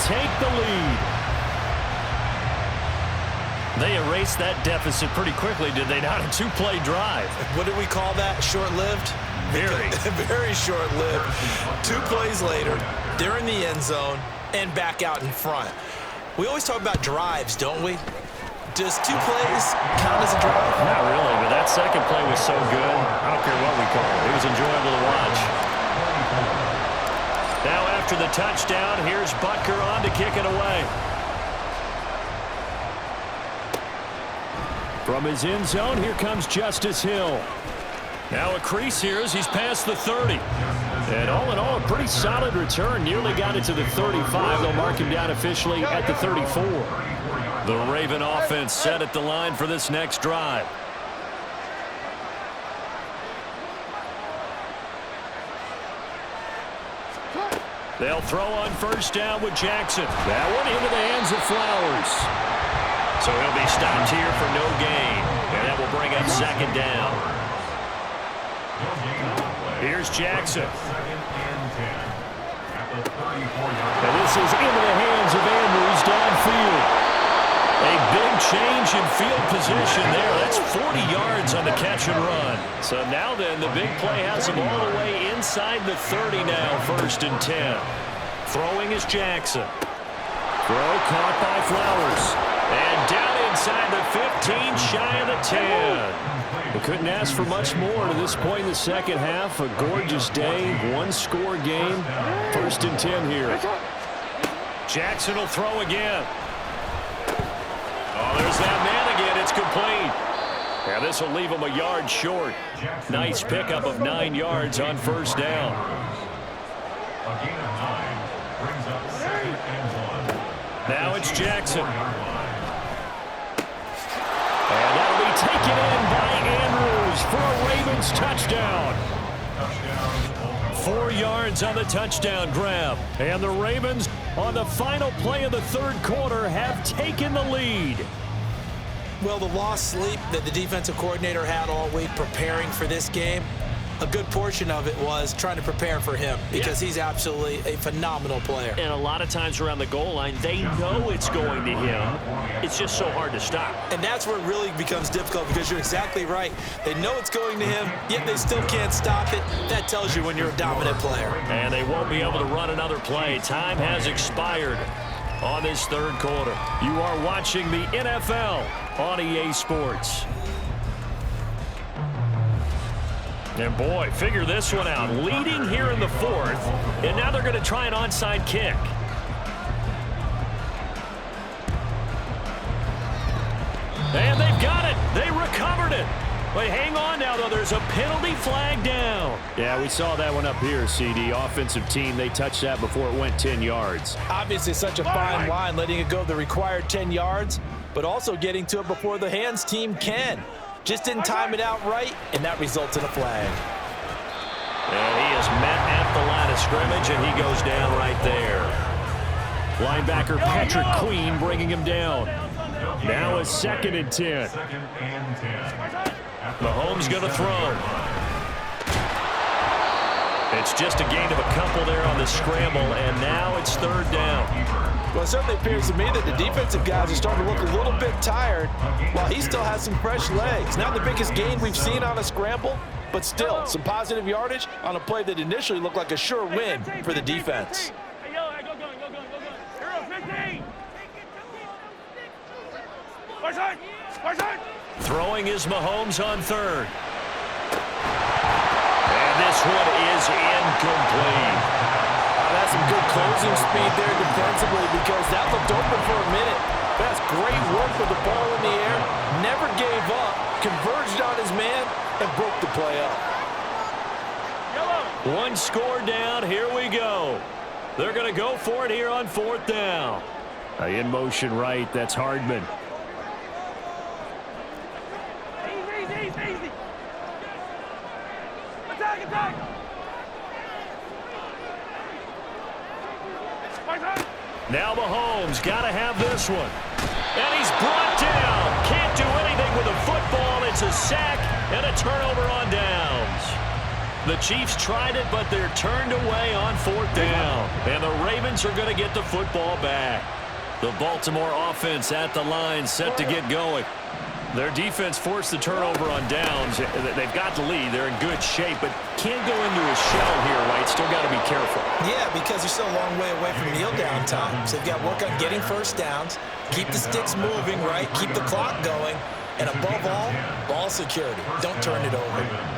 take the lead. They erased that deficit pretty quickly, did they not? A two-play drive. What did we call that? Short-lived? Very. Very short-lived. 2 plays later, they're in the end zone and back out in front. We always talk about drives, don't we? Does 2 plays count as a drive? Not really, but that second play was so good. I don't care what we call it. It was enjoyable to watch. Now after the touchdown, here's Butker on to kick it away. From his end zone, here comes Justice Hill. Now a crease here as he's past the 30. And all in all, a pretty solid return. Nearly got it to the 35. They'll mark him down officially at the 34. The Raven offense set at the line for this next drive. They'll throw on first down with Jackson. That one into the hands of Flowers. So he'll be stopped here for no gain. And that will bring up second down. Here's Jackson. And this is into the hands of Andrews downfield. A big change in field position there. That's 40 yards on the catch and run. So now then, the big play has him all the way inside the 30 now, 1st and 10. Throwing is Jackson. Throw caught by Flowers. And down inside the 15, shy of the 10. We couldn't ask for much more to this point in the second half. A gorgeous day, 1-score game. 1st and 10 here. Jackson will throw again. Oh, there's that man again. It's complete. Yeah, this will leave him a yard short. Nice pickup of 9 yards on first down. Now it's Jackson. And that'll be taken in by Andrews for a Ravens touchdown. 4 yards on the touchdown grab. And the Ravens, on the final play of the 3rd quarter, have taken the lead. Well, the lost sleep that the defensive coordinator had all week preparing for this game, a good portion of it was trying to prepare for him because he's absolutely a phenomenal player. And a lot of times around the goal line, they know it's going to him. It's just so hard to stop. And that's where it really becomes difficult because you're exactly right. They know it's going to him, yet they still can't stop it. That tells you when you're a dominant player. And they won't be able to run another play. Time has expired on this 3rd quarter. You are watching the NFL on EA Sports. And boy, figure this one out. Leading here in the 4th, and now they're going to try an onside kick. And they've got it. They recovered it. But hang on now, though. There's a penalty flag down. Yeah, we saw that one up here, CD. Offensive team, they touched that before it went 10 yards. Obviously such a fine line, letting it go the required 10 yards, but also getting to it before the hands team can. Just didn't time it out right, and that results in a flag. And he is met at the line of scrimmage, and he goes down right there. Linebacker Patrick Queen bringing him down. Now a 2nd and 10. Mahomes going to throw. It's just a gain of a couple there on the scramble, and now it's 3rd down. Well, it certainly appears to me that the defensive guys are starting to look a little bit tired while he still has some fresh legs. Not the biggest gain we've seen on a scramble, but still some positive yardage on a play that initially looked like a sure win for the defense. Throwing is Mahomes on 3rd. And this one is incomplete. That's some good closing speed there defensively because that looked open for a minute. That's great work with the ball in the air. Never gave up, converged on his man, and broke the play up. 1 score down. Here we go. They're going to go for it here on 4th down. In motion right, that's Hardman. Easy. Attack. Now Mahomes got to have this one. And he's brought down. Can't do anything with the football. It's a sack and a turnover on downs. The Chiefs tried it, but they're turned away on 4th down. And the Ravens are going to get the football back. The Baltimore offense at the line, set to get going. Their defense forced the turnover on downs. They've got the lead. They're in good shape, but can't go into a shell here, right? Still got to be careful. Yeah, because you're still a long way away from kneel down time. So you've got to work on getting first downs, keep the sticks moving, right? Keep the clock going. And above all, ball security. Don't turn it over.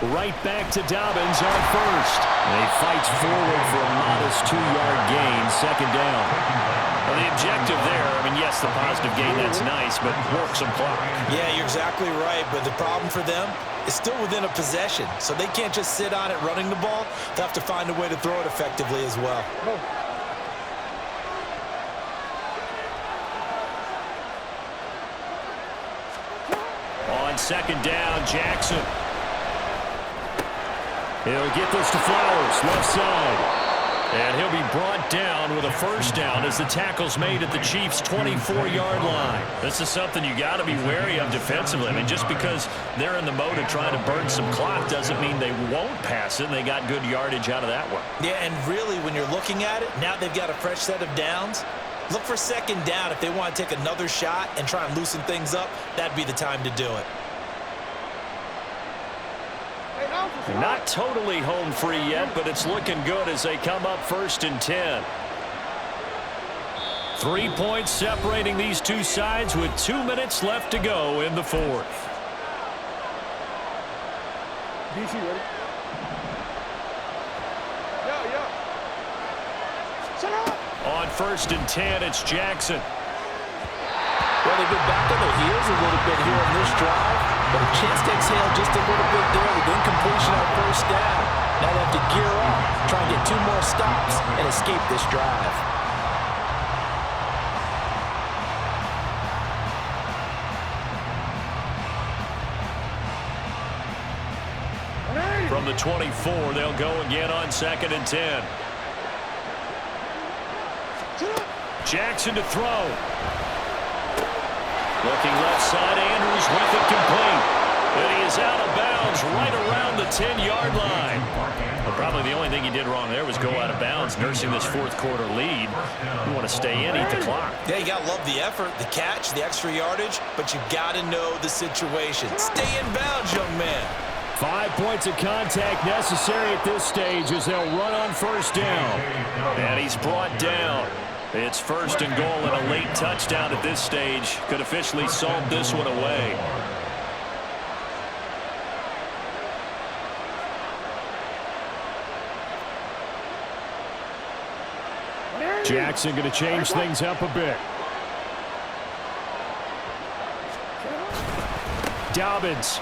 Right back to Dobbins on first. And he fights forward for a modest 2-yard gain, 2nd down. Well, the objective there, I mean, yes, the positive gain, that's nice, but work some clock. Yeah, you're exactly right, but the problem for them is still within a possession, so they can't just sit on it running the ball. They'll have to find a way to throw it effectively as well. On 2nd down, Jackson. He'll get this to Flowers, left side. And he'll be brought down with a first down as the tackle's made at the Chiefs' 24-yard line. This is something you got to be wary of defensively. I mean, just because they're in the mode of trying to burn some clock doesn't mean they won't pass it, and they got good yardage out of that one. Yeah, and really, when you're looking at it, now they've got a fresh set of downs. Look for 2nd down. If they want to take another shot and try and loosen things up, that'd be the time to do it. Not totally home free yet, but it's looking good as they come up 1st and 10. 3 points separating these two sides with 2 minutes left to go in the 4th. DC ready? Yo. Shut up! On 1st and 10, it's Jackson. Well, they've been back on their heels a little bit here on this drive, but a chance to exhale just a little bit there with incompletion on 1st down. Now they have to gear up, try and get 2 more stops, and escape this drive. From the 24, they'll go again on 2nd and 10. Jackson to throw. Looking left side, Andrews with it complete. And he is out of bounds right around the 10-yard line. But probably the only thing he did wrong there was go out of bounds, nursing this 4th quarter lead. You want to stay in, eat the clock. Yeah, you got to love the effort, the catch, the extra yardage, but you got to know the situation. Stay in bounds, young man. 5 points of contact necessary at this stage as they'll run on 1st down. And he's brought down. It's 1st and goal, and a late touchdown at this stage could officially solve this one away. Jackson going to change things up a bit. Dobbins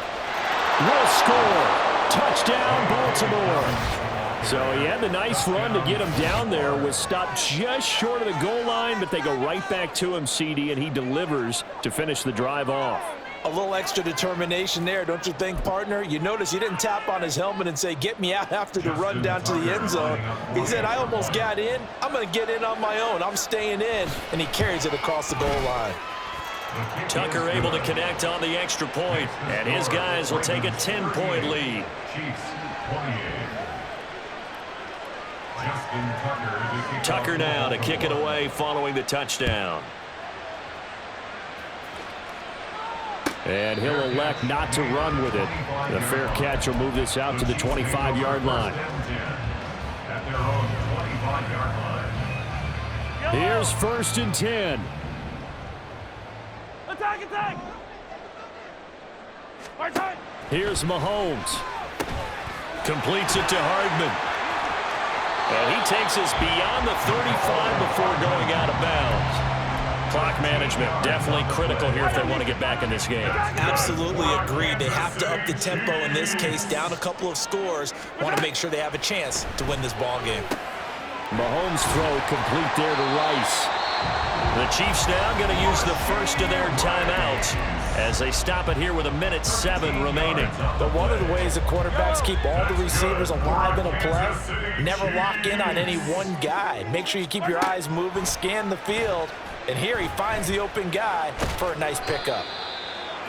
will score. Touchdown, Baltimore. So he had the nice run to get him down there, was stopped just short of the goal line, but they go right back to him, CD, and he delivers to finish the drive off. A little extra determination there, don't you think, partner? You notice he didn't tap on his helmet and say, get me out after the run down to the end zone. He said, I almost got in. I'm going to get in on my own. I'm staying in. And he carries it across the goal line. Tucker able to connect on the extra point, and his guys will take a 10-point lead. Tucker now to kick it away following the touchdown. And he'll elect not to run with it. The fair catch will move this out to the 25-yard line. Here's 1st and 10. Attack! Right side! Here's Mahomes. Completes it to Hardman. And he takes us beyond the 35 before going out of bounds. Clock management definitely critical here if they want to get back in this game. Absolutely agreed. They have to up the tempo in this case, down a couple of scores. Want to make sure they have a chance to win this ball game. Mahomes' throw complete there to Rice. The Chiefs now going to use the first of their timeouts as they stop it here with 1:07 remaining. But one of the ways the quarterbacks keep all the receivers alive in a play, never lock in on any one guy. Make sure you keep your eyes moving, scan the field, And here he finds the open guy for a nice pickup.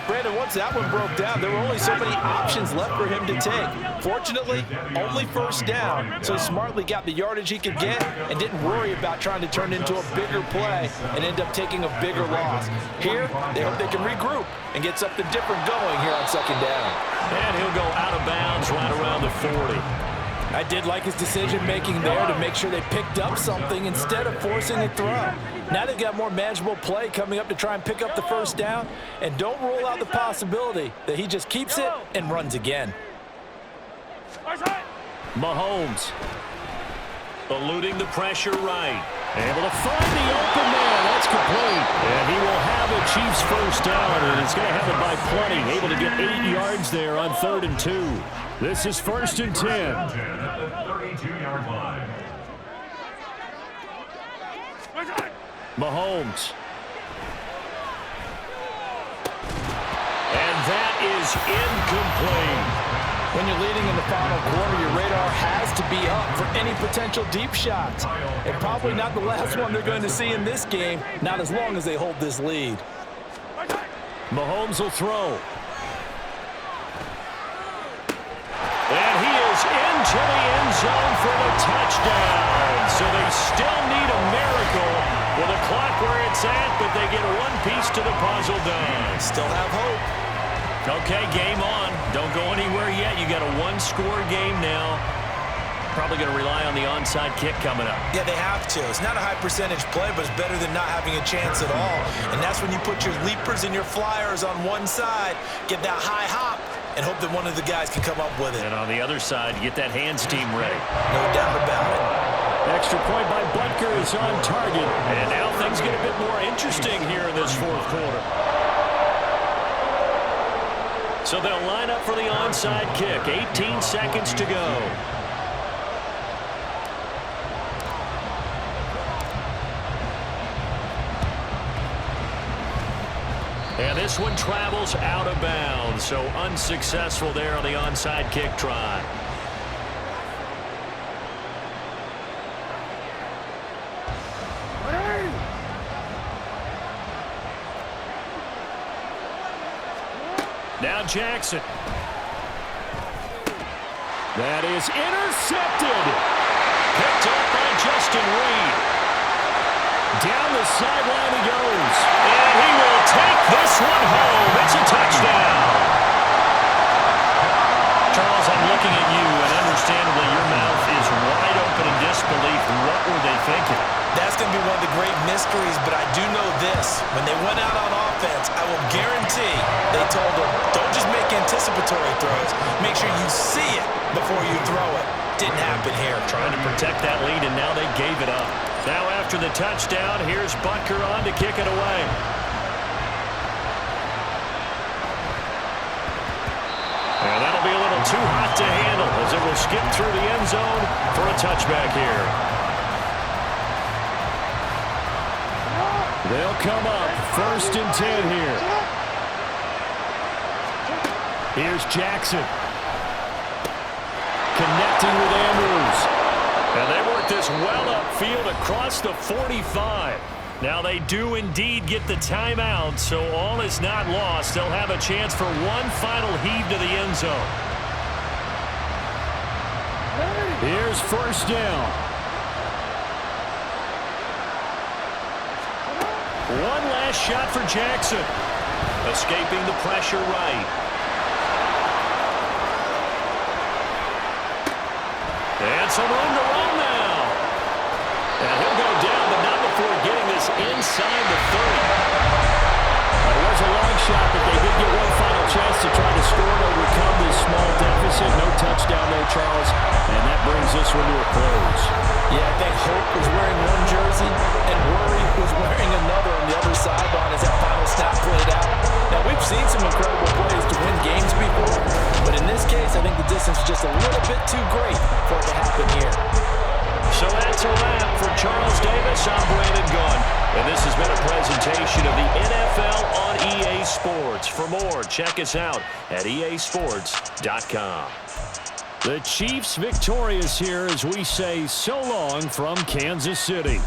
Brandon, once that one broke down, there were only so many options left for him to take. Fortunately, only first down, so he smartly got the yardage he could get and didn't worry about trying to turn into a bigger play and end up taking a bigger loss. Here, they hope they can regroup and get something different going here on second down. And he'll go out of bounds right around the 40. I did like his decision-making there to make sure they picked up something instead of forcing a throw. Now they've got more manageable play coming up to try and pick up the first down, and don't rule out the possibility that he just keeps it and runs again. Mahomes eluding the pressure right. Able to find the open man. That's complete. And he will have a Chiefs first down, and it's going to have it by plenty. Able to get 8 yards there on 3rd and 2. This is 1st and 10. At the 32-yard line. Mahomes. And that is incomplete. When you're leading in the final quarter, your radar has to be up for any potential deep shots. And probably not the last one they're going to see in this game, not as long as they hold this lead. Mahomes will throw. And he is into the end zone for the touchdown. So they still need a miracle with the clock where it's at, but they get one piece to the puzzle done. Still have hope. Okay, game on. Don't go anywhere yet. You got a one-score game now. Probably going to rely on the onside kick coming up. Yeah, they have to. It's not a high-percentage play, but it's better than not having a chance at all. And that's when you put your leapers and your flyers on one side, get that high hop, and hope that one of the guys can come up with it. And on the other side, get that hands team ready. No doubt about it. Extra point by Butker is on target. And now things get a bit more interesting here in this 4th quarter. So they'll line up for the onside kick. 18 seconds to go. And this one travels out of bounds, so unsuccessful there on the onside kick try. Now Jackson. That is intercepted. Picked up by Justin Reed. Down the sideline he goes. And he will take this one home. It's a touchdown. Charles, I'm looking at you, and understandably your mouth is wide open in disbelief. What were they thinking? That's going to be one of the great mysteries, but I do know this. When they went out on offense, I will guarantee they told them, don't just make anticipatory throws. Make sure you see it before you throw it. Didn't happen here. Trying to protect that lead, and now they gave it up. Now after the touchdown, here's Butker on to kick it away. And that'll be a little too hot to handle as it will skip through the end zone for a touchback here. They'll come up 1st and 10 here. Here's Jackson. Connecting with Andrews. And they work this well upfield across the 45. Now they do indeed get the timeout, so all is not lost. They'll have a chance for one final heave to the end zone. Here's 1st down. One last shot for Jackson. Escaping the pressure right. And some room to run now. And he'll go down, but not before getting this inside the 30. It was a long shot, but they did get one final chance to try to score to overcome this small deficit. No touchdown there, Charles. And that brings this one to a close. Yeah, I think Hope was wearing one jersey and Worry was wearing another on the other sideline as that final snap played out. Now, we've seen some incredible plays to win games before, but in this case, I think the distance is just a little bit too great for it to happen here. So that's a wrap for Charles Davis. I'm Brandon Gunn. And this has been a presentation of the NFL on EA Sports. For more, check us out at easports.com. The Chiefs victorious here as we say so long from Kansas City.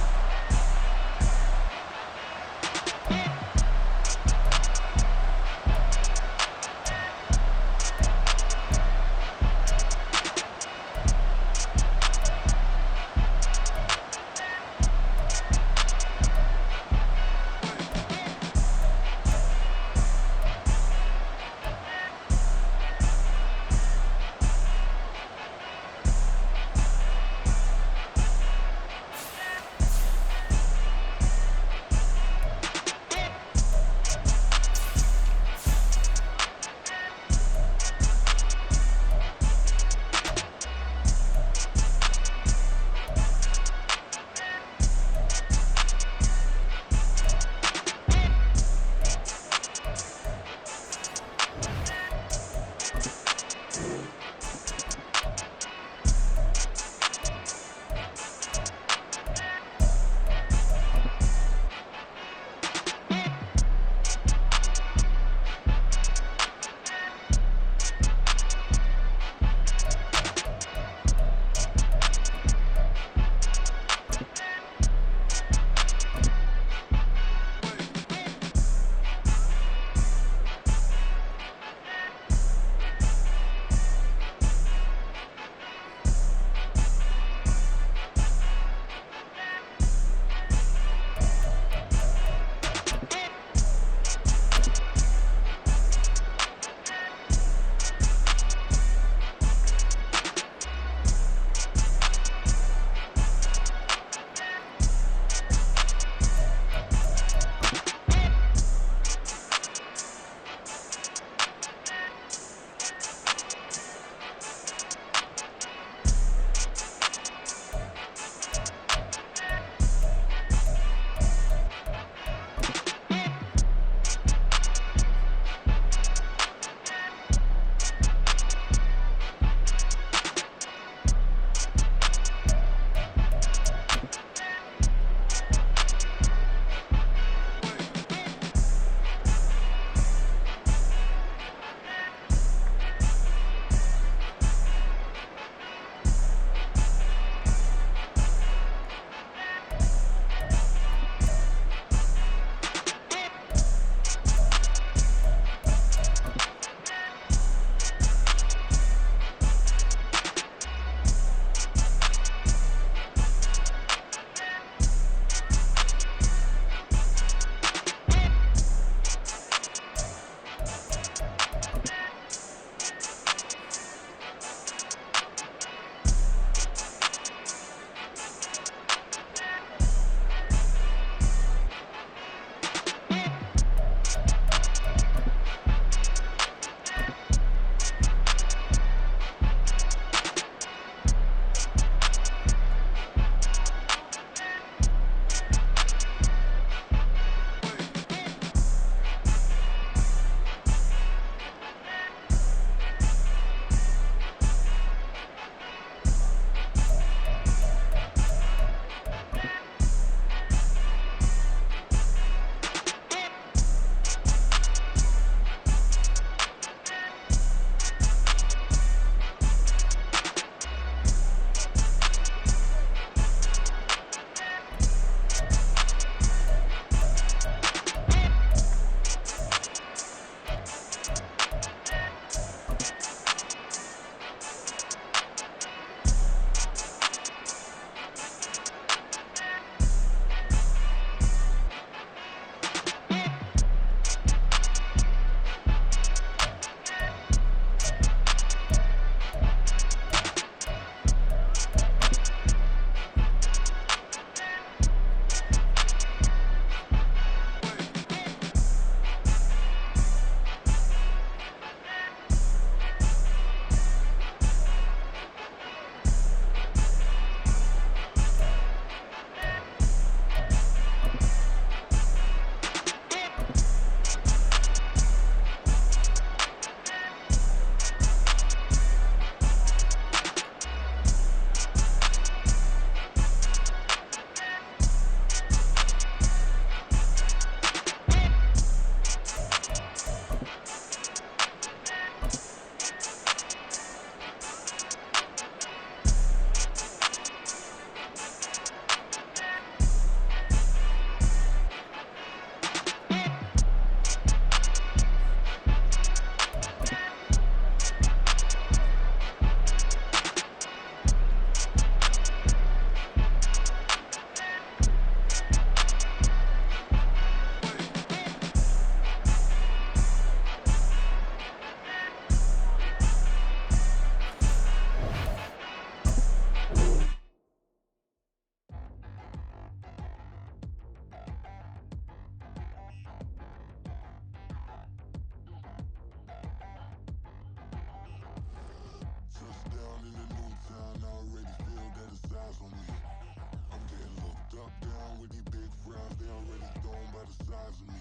already thrown by the size of me.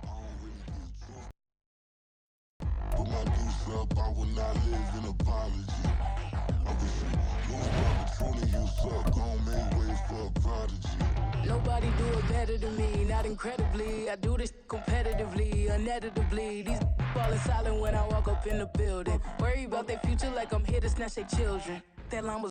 I don't really give truth. Put my deuce up, I will not live in apology. I wish you knew about the truth you suck. Gon' make way for a prodigy. Nobody do it better than me, not incredibly. I do this competitively, uneditably. These falling silent when I walk up in the building. Worry about their future like I'm here to snatch their children. That line was